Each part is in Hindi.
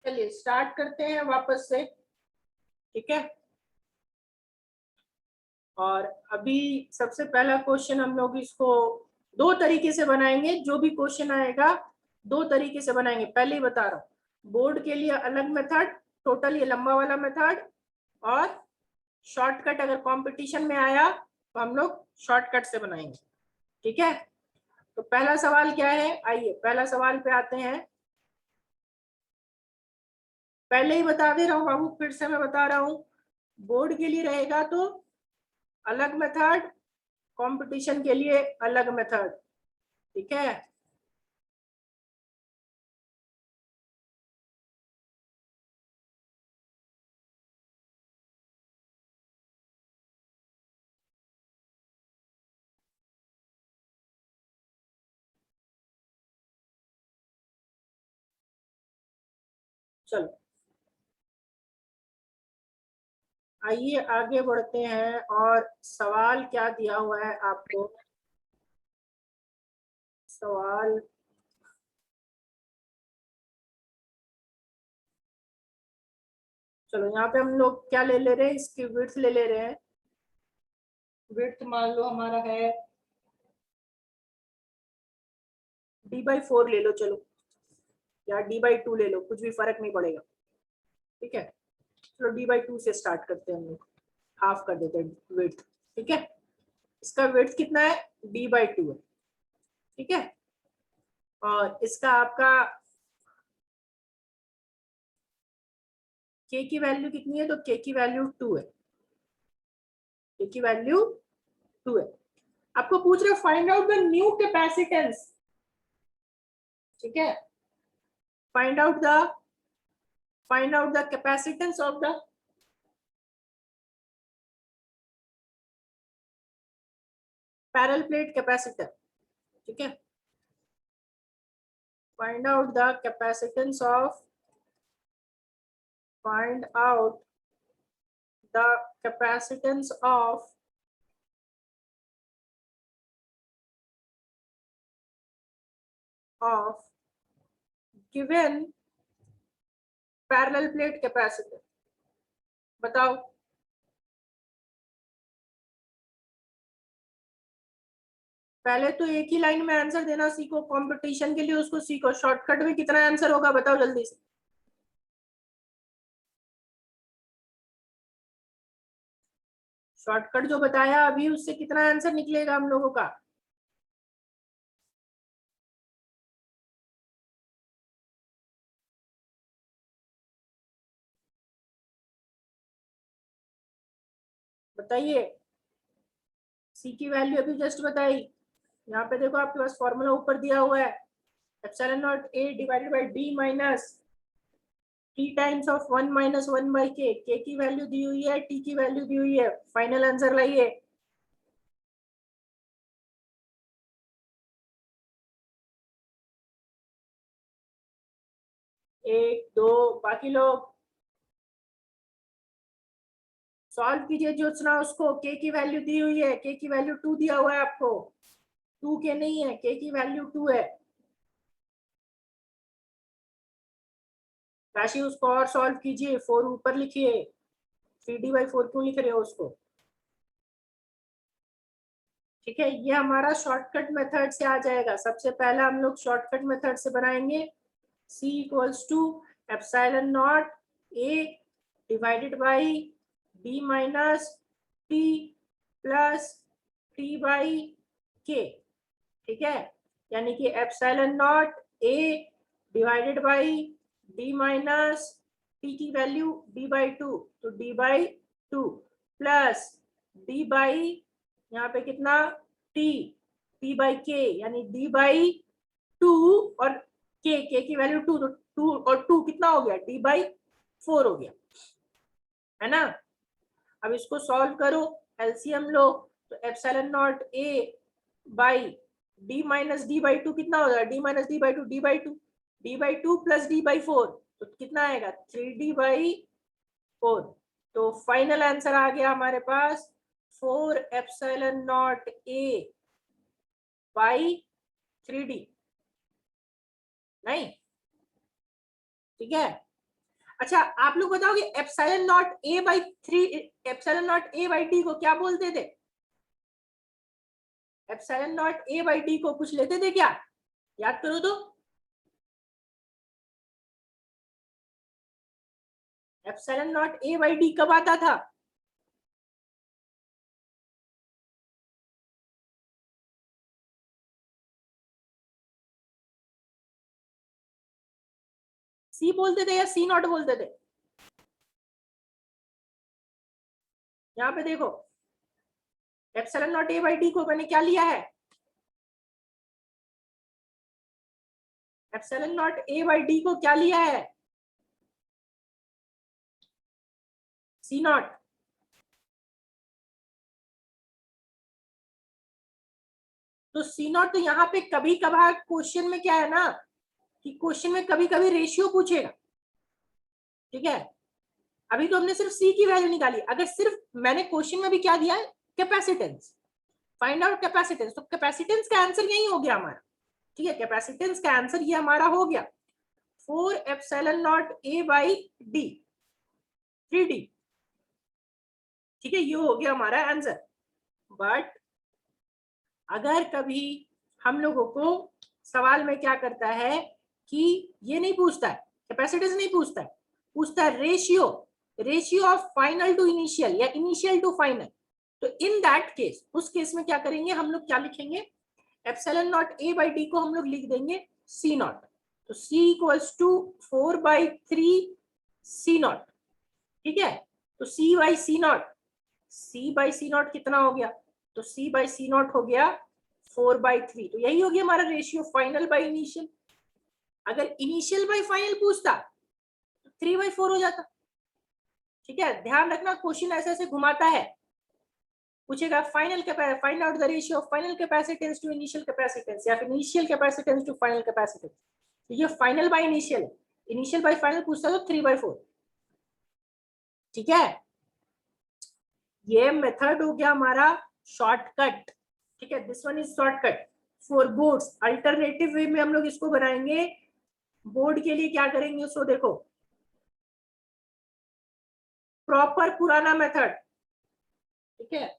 चलिए स्टार्ट करते हैं वापस से, ठीक है। और अभी सबसे पहला क्वेश्चन हम लोग इसको दो तरीके से बनाएंगे। जो भी क्वेश्चन आएगा दो तरीके से बनाएंगे, पहले ही बता रहा हूँ। बोर्ड के लिए अलग मेथड, टोटल ये लंबा वाला मेथड, और शॉर्टकट अगर कंपटीशन में आया तो हम लोग शॉर्टकट से बनाएंगे, ठीक है। तो पहला सवाल क्या है, आइए पहला सवाल पे आते हैं। पहले ही बता दे रहा हूँ बाबू, फिर से मैं बता रहा हूँ, बोर्ड के लिए रहेगा तो अलग मेथड, कंपटीशन के लिए अलग मेथड, ठीक है। चलो आइए आगे बढ़ते हैं। और सवाल क्या दिया हुआ है आपको, सवाल चलो यहाँ पे हम लोग क्या ले रहे हैं, इसकी विड्थ ले रहे हैं। विड्थ मान लो हमारा है d/4 ले लो, चलो, या d/2 ले लो, कुछ भी फर्क नहीं पड़ेगा, ठीक है। चलो d/2 से स्टार्ट करते हैं हम लोग, हाफ कर देते हैं विड्थ, ठीक है। इसका विड्थ कितना है, d/2 है, ठीक है। और इसका आपका k की वैल्यू कितनी है, तो k की वैल्यू 2 है, k की वैल्यू 2 है। आपको पूछ रहे find out the new capacitance, ठीक है। Find out the capacitance of the parallel plate capacitor, ठीक है। Find out the capacitance of, find out the capacitance of given parallel plate capacitor, बताओ। पहले तो एक ही लाइन में आंसर देना सीखो, कंपटीशन के लिए उसको सीखो। शॉर्टकट में कितना आंसर होगा बताओ जल्दी से। शॉर्टकट जो बताया अभी, उससे कितना आंसर निकलेगा हम लोगों का। बताइए। सी की वैल्यू अभी जस्ट बताई। यहाँ पे देखो आपके पास फॉर्मूला ऊपर दिया हुआ है, epsilon naught A divided by D minus T times of 1 minus 1 by के। के की वैल्यू दी हुई है, टी की वैल्यू दी हुई है, फाइनल आंसर लाइए। एक दो, बाकी लोग सॉल्व कीजिए। ज्योत्सना उसको, के की वैल्यू दी हुई है, के की वैल्यू 2 दिया हुआ है आपको, 2 के नहीं है, के की वैल्यू 2 है। राशि उसको और सॉल्व कीजिए, 4 ऊपर लिखिए, 3d/4 क्यों लिख रहे हो उसको, ठीक है। ये हमारा शॉर्टकट मेथड से आ जाएगा। सबसे पहला हम लोग शॉर्टकट मेथड से बनाएंगे। c equals to epsilon naught a divided by d minus t plus t by k, ठीक है। यानी कि epsilon naught a divided by d minus t की वैल्यू d/2, तो d/2 प्लस d बाई यहाँ पे कितना t/k, यानी d/2 और k की वैल्यू 2, तो 2 और 2 कितना हो गया, d/4 हो गया, है ना। अब इसको सॉल्व करो, एलसीएम लो, तो epsilon naught a by d minus d/2 कितना हो जाएगा, d minus d/2, d/2 plus d/4, तो कितना आएगा 3d/4। तो फाइनल आंसर आ गया हमारे पास 4 epsilon naught a by 3d, नहीं, ठीक है। अच्छा आप लोग बताओगे epsilon naught A by 3, epsilon naught A by D को क्या बोलते थे? Epsilon naught A by D को कुछ लेते थे क्या? याद करो तो। Epsilon naught A by D कब आता था? सी बोलते थे या सी नॉट बोलते थे? यहाँ पे देखो epsilon naught A by D को मैंने क्या लिया है? Epsilon naught A by D को क्या लिया है? सी नॉट। तो सी नॉट तो यहाँ पे कभी कभार क्वेश्चन में क्या है ना कि क्वेश्चन में कभी कभी रेशियो पूछेगा, ठीक है। अभी तो हमने सिर्फ सी की वैल्यू निकाली, अगर सिर्फ मैंने क्वेश्चन में भी क्या दिया है, कैपेसिटेंस, फाइंड आउट कैपेसिटेंस, तो कैपेसिटेंस का आंसर यही हो गया हमारा, ठीक है। कैपेसिटेंस का आंसर ये हमारा हो गया 4 epsilon naught A by D 3D, ठीक है, ये हो गया हमारा आंसर। बट अगर कभी हम लोगों को सवाल में क्या करता है कि ये नहीं पूछता है, कैपेसिटेंस नहीं पूछता है, पूछता है ratio, ratio of final to initial या इनिशियल टू फाइनल, तो इन दैट केस, उस केस में क्या करेंगे हम लोग, क्या लिखेंगे, epsilon naught A by D को हम लोग लिख देंगे सी नॉट, तो C equals to 4/3 C naught, ठीक है। तो C by C naught, C by C naught कितना हो गया, तो सी बाई सी नॉट हो गया 4/3, तो यही हो गया हमारा रेशियो फाइनल बाई इनिशियल। अगर इनिशियल बाई फाइनल पूछता तो 3/4 हो जाता, ठीक है। ध्यान रखना क्वेश्चन ऐसे ऐसे घुमाता है, पूछेगा final find out the ratio of final capacitance to initial capacitance या फिर initial capacitance to final capacitance, तो ये फाइनल बाय इनिशियल है, इनिशियल बाय फाइनल पूछता तो 3/4, ठीक है। ये मेथड हो गया हमारा शॉर्टकट, ठीक है, this one is shortcut for boards. Alternative वे में हम लोग इसको बनाएंगे, बोर्ड के लिए क्या करेंगे उसको देखो, प्रॉपर पुराना मेथड, ठीक है।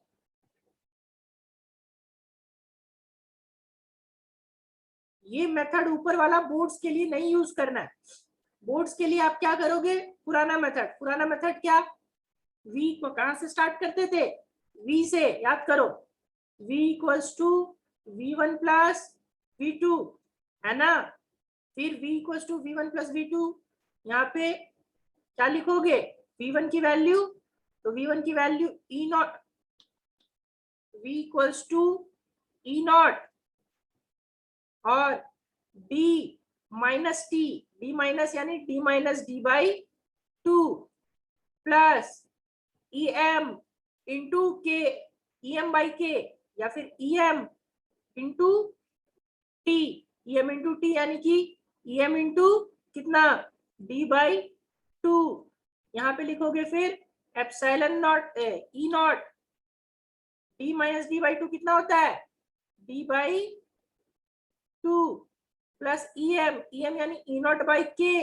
ये मेथड ऊपर वाला बोर्ड्स के लिए नहीं यूज करना है, बोर्ड्स के लिए आप क्या करोगे, पुराना मेथड, पुराना मेथड क्या, v को कहां से स्टार्ट करते थे, v से, याद करो, v equals to v1 plus v2, है ना। फिर v equals to v1 plus v2, यहाँ पे क्या लिखोगे, v1 की वैल्यू, तो v1 की value e naught, v equals to e naught और d minus t, d minus यानी d minus d by 2 plus em into k, em by k, या फिर em into t, em into t यानी कि em इंटू कितना, d बाई 2, यहाँ पे लिखोगे फिर epsilon naught e naught, d minus d by 2 कितना होता है, d by 2 plus em, em यानी ई नॉट बाई के,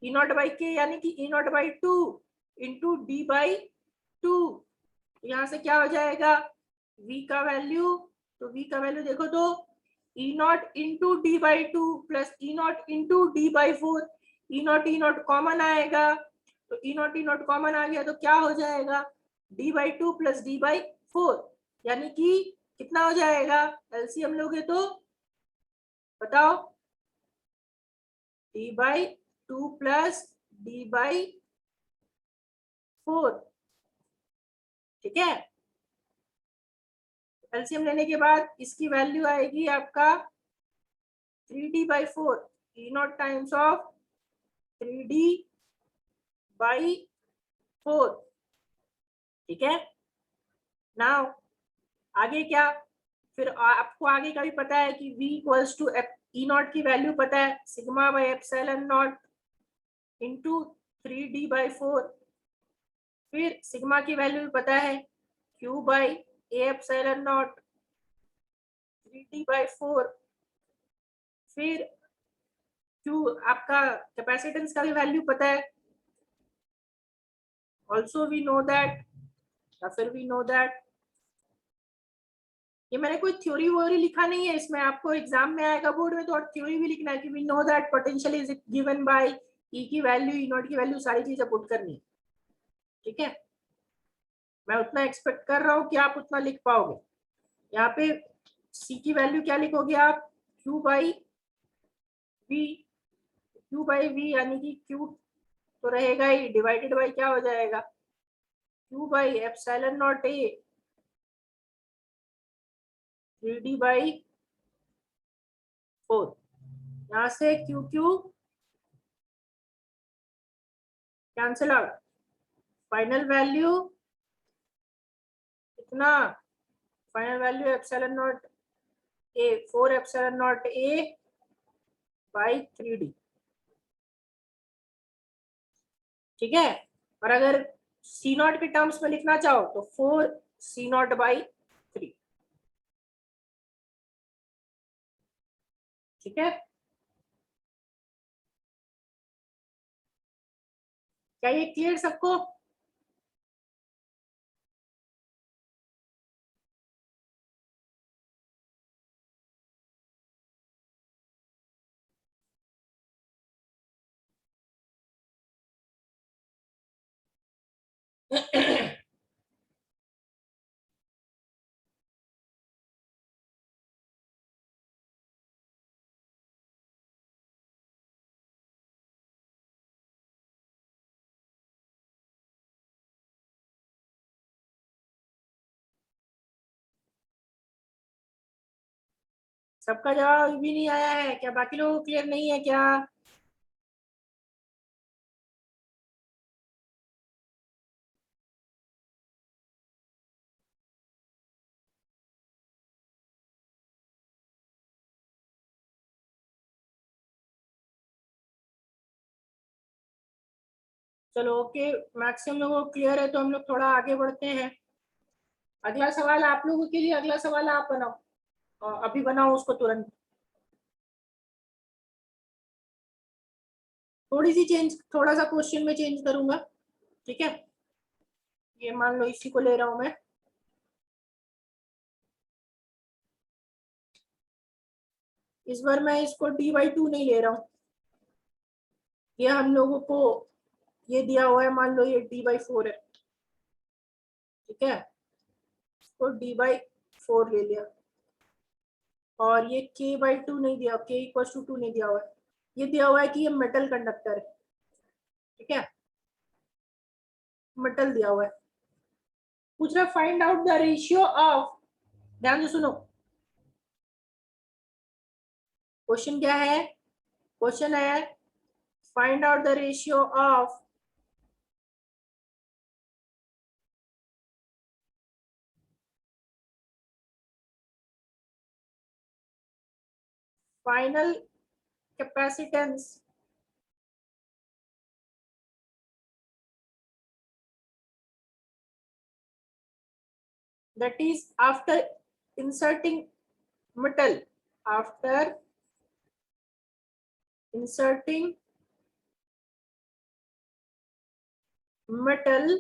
ई नॉट बाई के यानी कि E naught by 2 into D by 2, यहाँ से क्या हो जाएगा, v का वैल्यू, तो v का वैल्यू देखो तो E naught into D by 2 plus E naught into D by 4, E naught common आएगा, तो ई नॉट कॉमन आ गया तो क्या हो जाएगा, D by 2 plus D by 4, यानी कि कितना हो जाएगा, एलसीएम लोगे तो बताओ, D by 2 plus D by 4, ठीक है। एलसीएम लेने के बाद इसकी वैल्यू आएगी आपका 3d/4, E not times of 3d/4, ठीक है। नाउ आगे क्या, फिर आपको आगे का भी पता है कि v equals to e naught की वैल्यू पता है, sigma by epsilon naught into 3d/4, फिर सिग्मा की वैल्यू भी पता है q by a epsilon naught 3d/4, फिर q आपका कैपेसिटेंस का भी वैल्यू पता है ऑल्सो वी नो दैट, या फिर वी नो दैट। ये मैंने कोई थ्योरी वोरी लिखा नहीं है इसमें, आपको एग्जाम में आएगा बोर्ड में तो और थ्योरी भी लिखना है कि we know that potential is given by E की वैल्यू, ई नॉट की वैल्यू, सारी चीजें पुट करनी है। ठीक है, मैं उतना एक्सपेक्ट कर रहा हूँ कि आप उतना लिख पाओगे। यहाँ पे सी की वैल्यू क्या लिखोगे आप, q by v, q by v यानी कि क्यू तो रहेगा ही, डिवाइडेड बाई क्या हो जाएगा, Q by epsilon naught A 3d by 4। यहाँ से Q Q cancel out, final value कितना, final value epsilon naught A 4 epsilon naught A by 3d। ठीक है, और अगर सी नॉट के टर्म्स में लिखना चाहो तो 4 सी नॉट बाई 3। ठीक है, क्या ये क्लियर सबको? सबका जवाब भी नहीं आया है क्या? बाकी लोगों को क्लियर नहीं है क्या? चलो ओके, मैक्सिमम लोगों को क्लियर है तो हम लोग थोड़ा आगे बढ़ते हैं। अगला सवाल आप लोगों के लिए, अगला सवाल आप बनाओ, अभी बनाओ उसको तुरंत। थोड़ी सी चेंज, थोड़ा सा क्वेश्चन में चेंज करूंगा। ठीक है, ये मान लो इसी को ले रहा हूं मैं, इस बार मैं इसको d/2 नहीं ले रहा हूँ। ये हम लोगों को ये दिया हुआ है, मान लो ये d/4 है। ठीक है, इसको d/4 ले लिया, और ये k/2 नहीं दिया, k=2 नहीं दिया हुआ है। ये दिया हुआ है कि ये मेटल कंडक्टर है। ठीक है, मेटल दिया हुआ है, पूछ रहा find out the ratio of, ध्यान से सुनो, क्वेश्चन क्या है, क्वेश्चन है find out the ratio of final capacitance that is after inserting metal, after inserting metal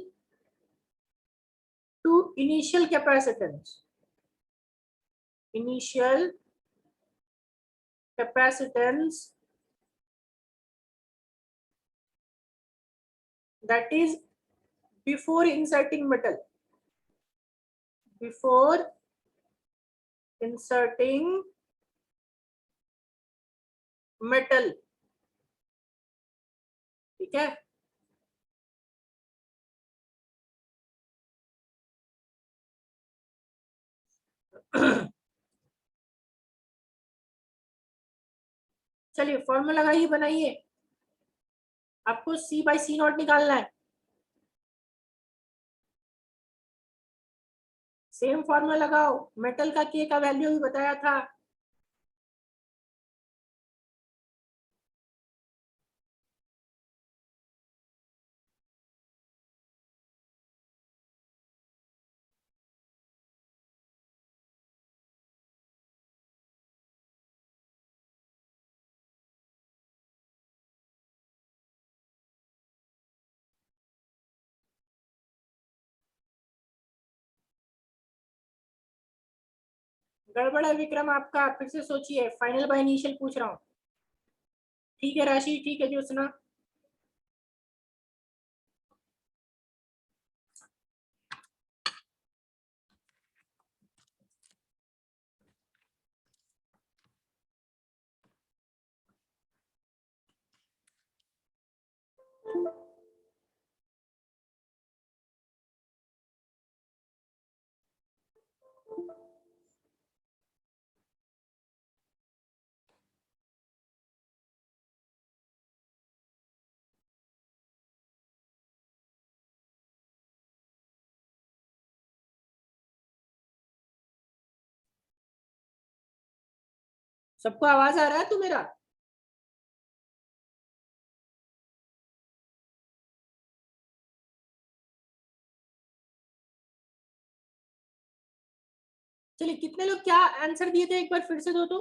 to initial capacitance, initial capacitance that is before inserting metal, before inserting metal। ठीक है, चलिए फॉर्मूला लगाइए, बनाइए, आपको C/C0 निकालना है। सेम फॉर्मूला लगाओ, मेटल का K का वैल्यू भी बताया था। गड़बड़ है विक्रम आपका, फिर से सोचिए, फाइनल बाय इनिशियल पूछ रहा हूँ। ठीक है राशि, ठीक है ज्योत्सना। सबको आवाज आ रहा है तू मेरा? चलिए, कितने लोग क्या आंसर दिए थे एक बार फिर से दो तो।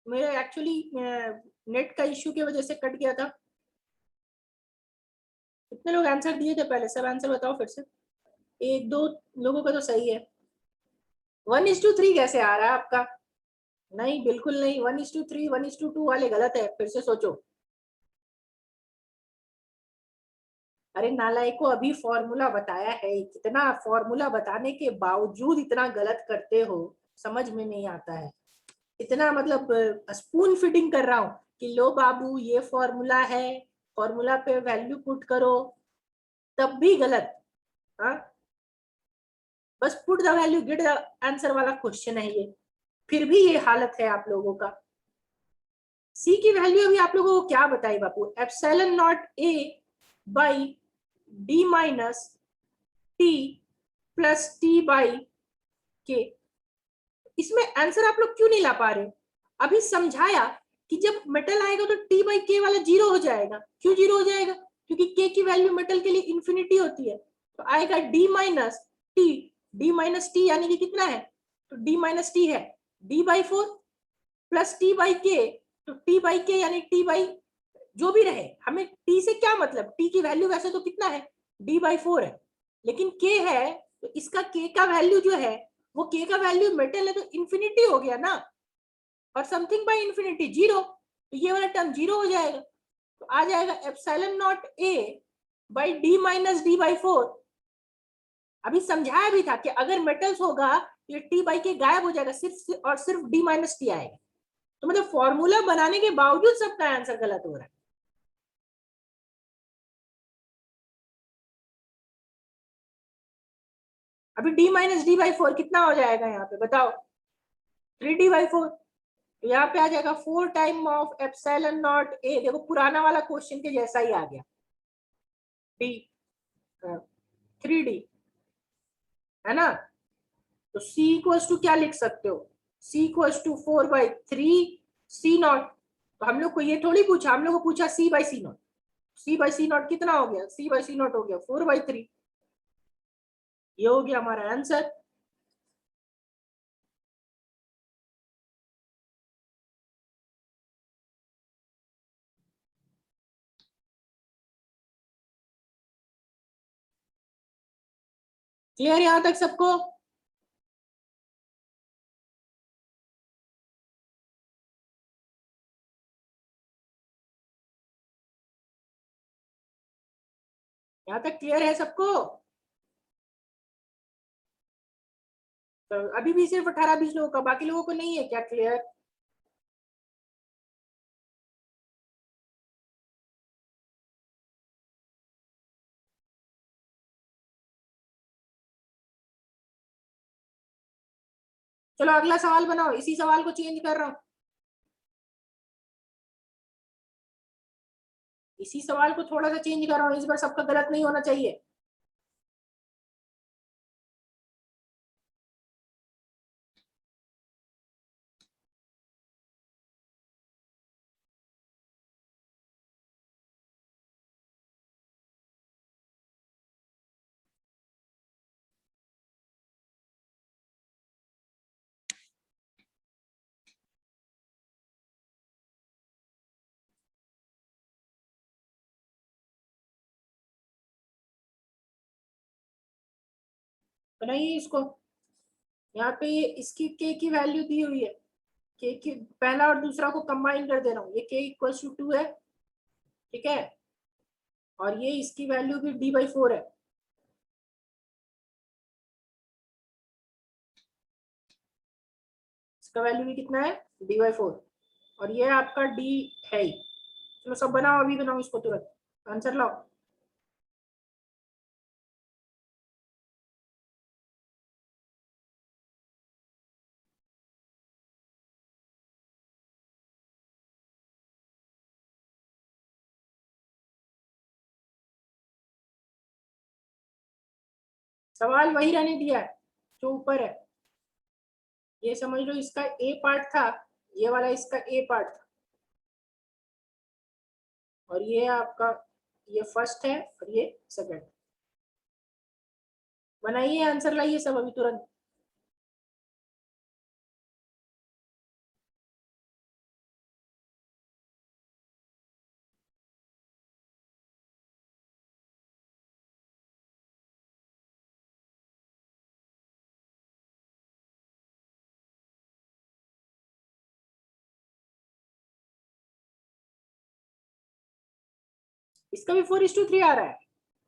मेरे एक्चुअली नेट का इश्यू की वजह से कट गया था। कितने लोग आंसर दिए थे पहले, सब आंसर बताओ फिर से। एक दो लोगों का तो सही है। 1:3 कैसे आ रहा है आपका? नहीं बिल्कुल नहीं, 1:3 1:2 वाले गलत है, फिर से सोचो। अरे नालायक को, अभी फॉर्मूला बताया है, कितना फॉर्मूला बताने के बावजूद इतना गलत करते हो, समझ में नहीं आता है। इतना मतलब स्पून फिटिंग कर रहा हूं कि लो बाबू ये फॉर्मूला है, फॉर्मूला पे वैल्यू पुट करो, तब भी गलत। हाँ, बस put the value get the answer वाला क्वेश्चन है ये, फिर भी ये हालत है आप लोगों का। सी की वैल्यू अभी आप लोगों को क्या बताई बापू, epsilon naught A by D minus T plus T by K. इसमें आंसर आप लोग क्यों नहीं ला पा रहे? अभी समझाया कि जब मेटल आएगा तो टी बाई के वाला जीरो हो जाएगा। क्यों जीरो हो जाएगा? क्योंकि के की वैल्यू मेटल के लिए इंफिनिटी होती है। तो आएगा D minus T, D minus T यानी कि कितना है, तो डी माइनस टी है D by four plus T by के, तो टी बाई के यानी टी बाई जो भी रहे, हमें टी से क्या मतलब, टी की वैल्यू वैसे तो कितना है, डी बाई फोर है, लेकिन के है तो इसका के का वैल्यू जो है, वो के का वैल्यू मेटल है तो इंफिनिटी हो गया ना, और समथिंग बाय इंफिनिटी जीरो, तो ये वाला टर्म जीरो हो जाएगा। तो आ जाएगा epsilon naught A by D minus d by four. अभी समझाया भी था कि अगर मेटल्स होगा तो ये टी बाई के गायब हो जाएगा, सिर्फ और सिर्फ डी माइनस टी आएगा। तो मतलब फॉर्मूला बनाने के बावजूद सबका आंसर गलत हो रहा है। अभी D minus d by four कितना हो जाएगा यहाँ पे बताओ, 3d/4। तो यहाँ पे आ जाएगा 4 टाइम ऑफ एप्सिलॉन नॉट ए, देखो पुराना वाला क्वेश्चन के जैसा ही आ गया, डी 3d है ना। तो c इक्वल्स टू क्या लिख सकते हो, c equals to 4/3 C naught. तो हम लोग को ये थोड़ी पूछा, हम लोग को पूछा c by C naught. c by C naught कितना हो गया, c बाई सी नॉट हो गया 4/3। ये हो गया हमारा आंसर। क्लियर यहां तक सबको? यहां तक क्लियर है सबको? तो अभी भी सिर्फ 18-20 लोगों का, बाकी लोगों को नहीं है क्या क्लियर? चलो अगला सवाल बनाओ, इसी सवाल को चेंज कर रहा हूं, इसी सवाल को थोड़ा सा चेंज कर रहा हूं, इस बार सबका गलत नहीं होना चाहिए। बनाइए इसको, यहाँ पे ये इसकी के की वैल्यू दी हुई है, के की पहला और दूसरा को कंबाइन कर दे रहा हूँ, ये के इक्वल टू 2 है, ठीक है, और ये इसकी वैल्यू भी d/4 है। इसका वैल्यू भी कितना है, d/4, और ये आपका d है ही। चलो सब बनाओ, अभी बनाओ इसको तुरंत, आंसर लाओ। सवाल वही रहने दिया है जो ऊपर है, ये समझ लो इसका ए पार्ट था, ये वाला इसका ए पार्ट था, और ये आपका ये फर्स्ट है और ये सेकंड। बनाइए, आंसर लाइए सब अभी तुरंत। इसका भी 4:3 आ रहा है?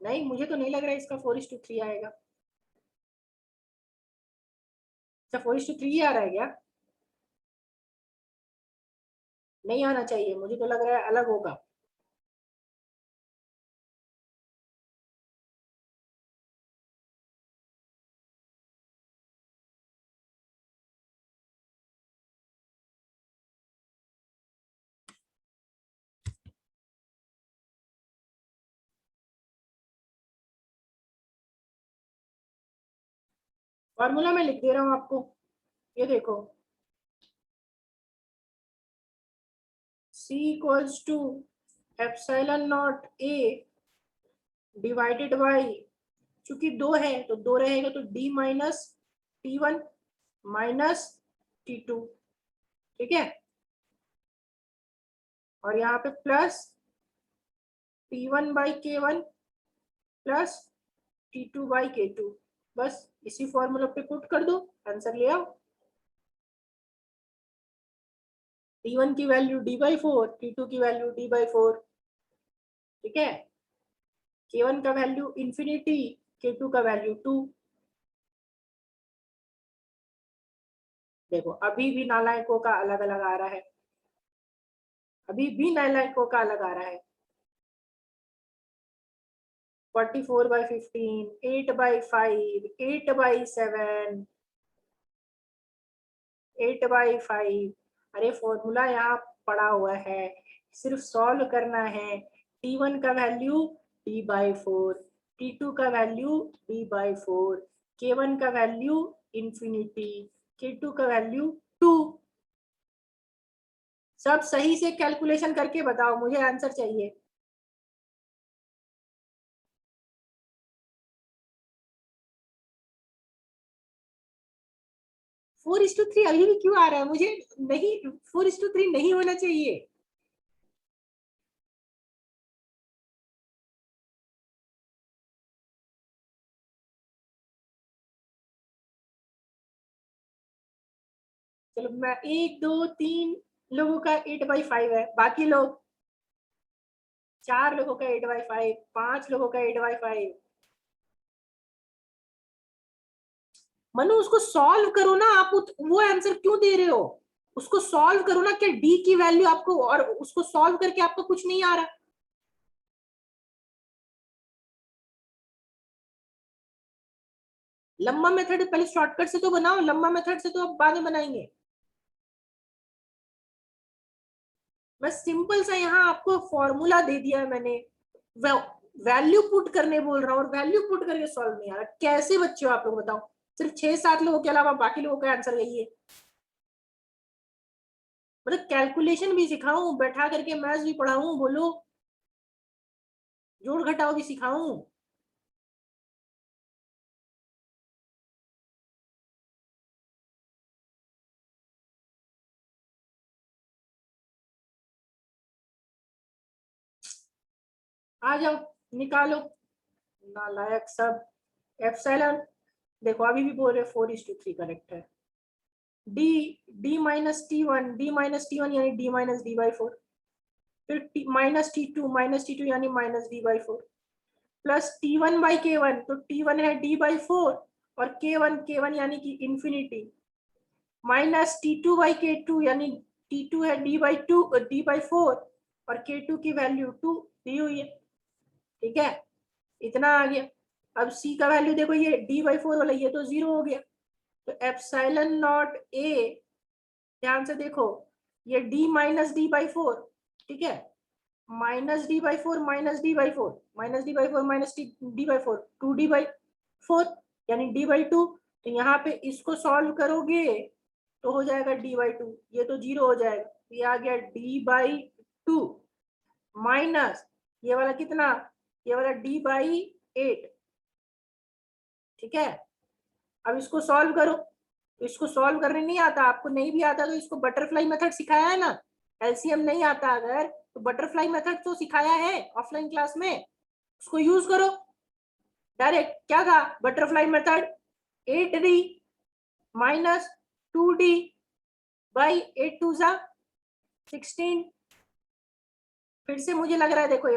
नहीं, मुझे तो नहीं लग रहा है इसका 4:3 आएगा। अच्छा, 4:3 ही आ रहा है क्या? नहीं आना चाहिए, मुझे तो लग रहा है अलग होगा। फॉर्मूला मैं लिख दे रहा हूँ आपको, ये देखो, C equals to epsilon naught A divided by, चूंकि 2 है तो 2 रहेगा तो d-T1 माइनस T2, ठीक है, और यहाँ पे प्लस T1/K1 प्लस T2/K2, बस इसी फॉर्मूला पे पुट कर दो, आंसर ले आओ। T1 की वैल्यू d/4, T2 की वैल्यू d/4, ठीक है, K1 का वैल्यू इंफिनिटी, K2 का वैल्यू 2। देखो अभी भी नालायकों का अलग अलग आ रहा है, अभी भी नालायकों का अलग आ रहा है। 44/15, 8/5, 8/7, 8/5, अरे फॉर्मूला यहाँ पड़ा हुआ है, सिर्फ सॉल्व करना है। T1 का वैल्यू d/4, T2 का वैल्यू d/4, K1 का वैल्यू इंफिनिटी, K2 का वैल्यू 2। सब सही से कैलकुलेशन करके बताओ, मुझे आंसर चाहिए। 4:3 अभी भी क्यों आ रहा है मुझे? नहीं, 4:3 नहीं होना चाहिए। चलो मैं 1 2 3 लोगों का 8/5 है, बाकी लोग 4 लोगों का 8/5, 5 लोगों का 8/5। मनु उसको सॉल्व करो ना, आप वो आंसर क्यों दे रहे हो? उसको सॉल्व करो ना, क्या डी की वैल्यू आपको, और उसको सॉल्व करके आपको कुछ नहीं आ रहा? लंबा मेथड पहले शॉर्टकट से तो बनाओ, लंबा मेथड से तो आप बाद में बनाएंगे। मैं सिंपल सा यहाँ आपको फॉर्मूला दे दिया है मैंने, वैल्यू पुट करने बोल रहा हूँ, और वैल्यू पुट करके सॉल्व नहीं आ रहा। कैसे बच्चे हो आप लोग बताओ? सिर्फ 6 7 लोगों के अलावा बाकी लोगों का आंसर यही है। मतलब कैलकुलेशन भी सिखाऊं, बैठा करके मैथ्स भी पढ़ाऊं, बोलो जोड़ घटाओ भी सिखाऊं? आ जाओ, निकालो, नालायक सब। एप्सिलॉन देखो अभी भी बोल रहे 4:3 करेक्ट है। d माइनस t1 यानी d माइनस d/4, फिर माइनस t2 यानी माइनस d/4, प्लस t1/k1, तो t1 है d/4 और k1 यानी कि इंफिनिटी, माइनस t2/k2 यानी t2 है d/4 और k2 की वैल्यू 2 दी हुई है। ठीक है, इतना आ गया। अब c का वैल्यू देखो, ये d/4 वाला ये तो 0 हो गया, तो एप्सिलॉन नॉट a, ध्यान से देखो, ये d माइनस d/4, ठीक है, minus d/4 minus d/4 minus d/4 minus d/4 2d/4 यानी d/2। तो यहाँ पे इसको सॉल्व करोगे तो हो जाएगा d/2, ये तो 0 हो जाएगा, ये आ गया d/2 माइनस ये वाला कितना, ये वाला d/8। ठीक है, अब इसको सॉल्व करो, तो इसको सॉल्व करने नहीं आता, आपको नहीं भी आता तो इसको बटरफ्लाई मेथड सिखाया है ना, एलसीएम नहीं आता अगर तो बटरफ्लाई मेथड तो सिखाया है ऑफलाइन क्लास में, उसको यूज करो। डायरेक्ट क्या था butterfly method, 8d minus 2d by 8 2 जा 16। फिर से मुझे लग रहा है देखो ये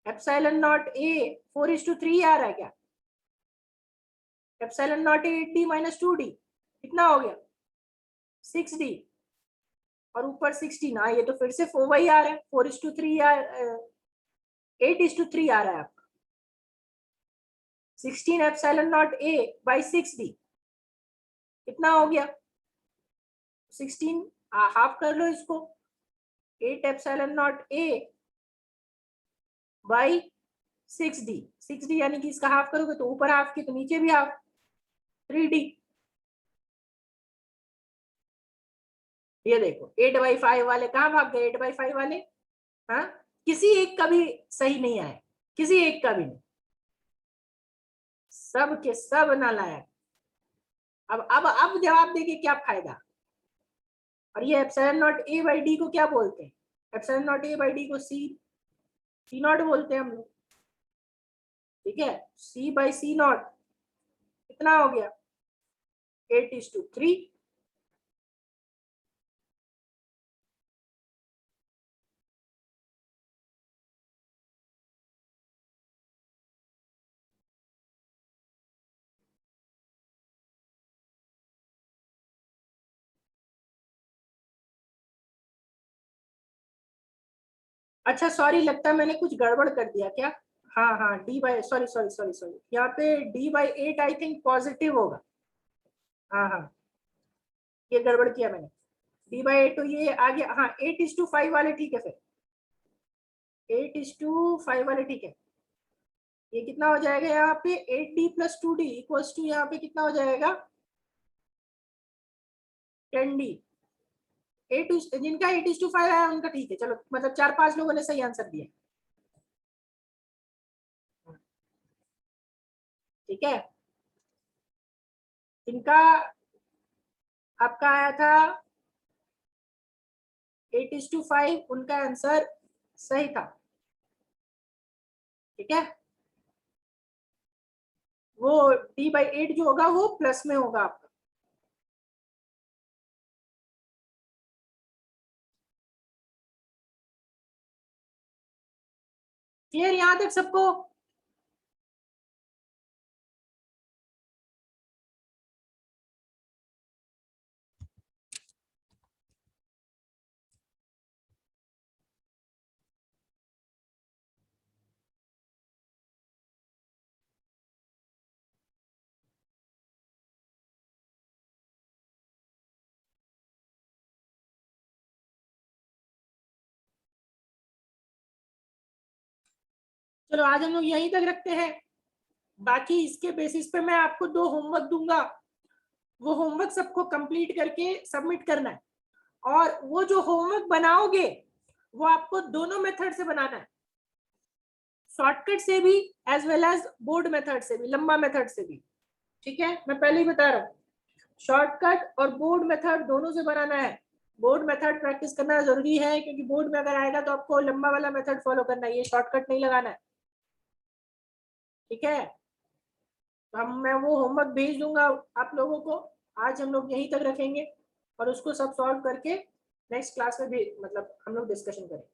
एप्सिलॉन नॉट ए 4:3 आ रहा है क्या, epsilon not 8d minus 2d कितना हो गया 6d और ऊपर 16। हाँ ये तो फिर से वही आ रहा है 4:3 8:3 आ रहा है आपका, 16 epsilon naught A by 6d कितना हो गया 16, हाफ कर लो इसको, 8 epsilon naught A by 6d यानी कि इसका हाफ करोगे तो ऊपर हाफ की तो नीचे भी हाफ 3d। ये देखो 8/5 वाले कहाँ भाग गए, 8/5 वाले, हाँ किसी एक का भी सही नहीं आया, किसी एक का भी नहीं, सब के सब नालायक। अब जवाब देके क्या फायदा। और ये epsilon naught A by D को क्या बोलते हैं, epsilon naught A by D को सी नॉट बोलते हैं हम लोग। ठीक है, c/c0 कितना हो गया 8:3। अच्छा सॉरी, लगता है मैंने कुछ गड़बड़ कर दिया क्या। हाँ हाँ D by sorry sorry sorry sorry, यहाँ पे d/8 आई थिंक पॉजिटिव होगा। हाँ हाँ ये गड़बड़ किया मैंने, d/8 तो ये आ गया, हाँ 8:5 वाले ठीक है, फिर 8:5 वाले ठीक है। ये कितना हो जाएगा यहाँ पे 8d plus 2d equals to यहाँ पे कितना हो जाएगा 10d। जिनका 8:5 है उनका ठीक है, चलो मतलब 4-5 लोगों ने सही आंसर दिया। ठीक है, इनका आपका आया था 8:5, उनका आंसर सही था। ठीक है, वो d/8 जो होगा वो प्लस में होगा आपका। क्लियर यहां तक सबको। चलो आज हम लोग यहीं तक रखते हैं, बाकी इसके बेसिस पे मैं आपको 2 होमवर्क दूंगा, वो होमवर्क सबको कंप्लीट करके सबमिट करना है। और वो जो होमवर्क बनाओगे वो आपको दोनों मेथड से बनाना है, शॉर्टकट से भी as well as board method से भी, लंबा मेथड से भी। ठीक है, मैं पहले ही बता रहा हूँ, शॉर्टकट और बोर्ड मेथड दोनों से बनाना है। बोर्ड मेथड प्रैक्टिस करना जरूरी है क्योंकि बोर्ड में अगर आएगा तो आपको लंबा वाला मेथड फॉलो करना है, ये शॉर्टकट नहीं लगाना है। ठीक है, तो हम मैं वो होमवर्क भेज दूंगा आप लोगों को। आज हम लोग यहीं तक रखेंगे और उसको सब सॉल्व करके नेक्स्ट क्लास में भी मतलब हम लोग डिस्कशन करेंगे।